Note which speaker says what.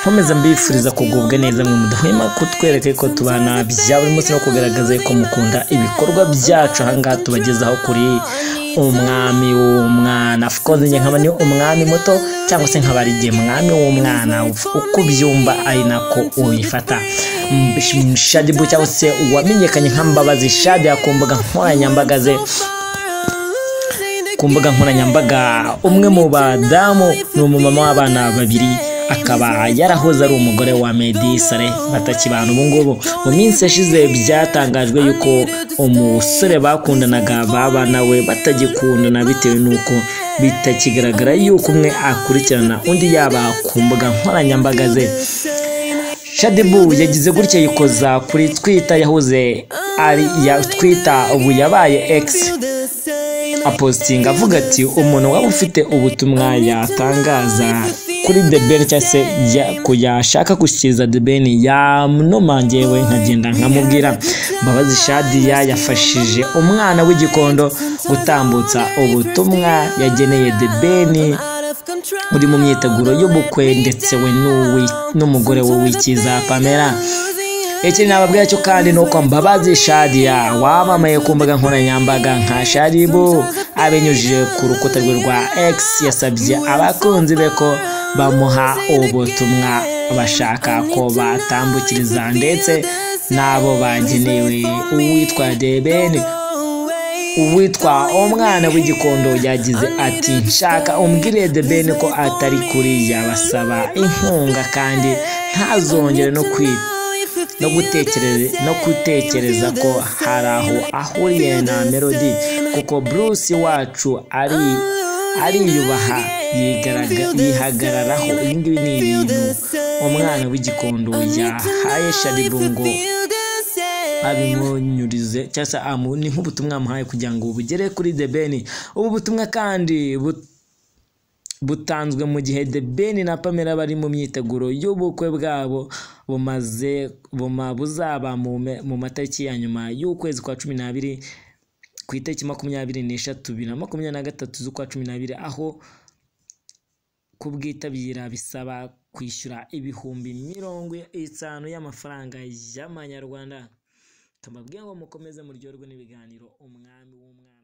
Speaker 1: nkomeza mbifuriza kugubwa neza mwe mudahwema kutwereka ko tubana bya buri munsi no kugaragaza ko mukunda ibikorwa byacu ahangaha tubagezaho kuri umwami w'umwana. Of course njye nkaba ni umwami muto cyangwa se nkaba ari mwami w'umwana uko byumva ari nako uyifata. Shaddy Boo cyangwa se wamenyekanye nka Mbabazi Shaddy akumbuga nkoranyambaga ze umwe mu badamu n'umumama w'abana babiri akaba yarahoze ari umugore wa Meddy Saleh batakibana ubu ngubu. Mu minsi yashize byatangajwe yuko umusore bakundanaga baba nawe batagikundana bitewe nuko bitakigaragara yuko umwe akurikirana undi yaba ku mbuga nkoranyambaga ze. Shaddy Boo yagize gutya yikoza kuri Twitter yahoze ari ya Twitter ubu yabaye X apostinga avuga ati umuntu waba ufite ubutumwa yatangaza kuri The Ben cyangwa se yashaka gushyikiriza The Ben yamunomangewe nkagenda nkamubwira. Mbabazi Shaddy yafashije umwana w'igikondo gutambutsa ubutumwa yageneye The Ben uri mu myiteguro y'ubukwe ndetse we n'umugore we w'ikiza Pamela. Iki nababwira cyo kandi nuko Mbabazi Shaddy wamamaye ku mbuga nkoranyambaga nka Shaddy Boo abinyujije ku rukuta rwe rwa X yasabye abakunzi be ko bamuha ubutumwa bashaka ko batambukiriza ndetse nabo bagenewe uwitwa The Ben uwitwa umwana w'igikondo yagize ati nshaka umbwire The Ben ko atari kuri yabasaba inkunga kandi ntazongere no gutekereza ko hari aho ahuriye na Melody kuko Bruce wacu ariyubaha yihagararaho. Ibingibi ni ibintu umwana w'igikondo yahaye Shaddy Boo ngo abimunyurize cyangwa ni nk'ubutumwa muhaye kugira ngo bugere kuri The Ben. Ubu butumwa kandi butanzwe mu gihe The Ben na Pamela bari mu myiteguro y'ubukwe bwabo buzaba mu matariki ya nyuma y'ukwezi kwa 12 ku itariki 23 z'ukwa 12 aho kubwitabira bisaba kwishyura ibihumbi 50 y'amafaranga y'amanyarwanda. Tumabwiye ngo mukomeze muryoherwe n'ibiganiro umwami w'umwana.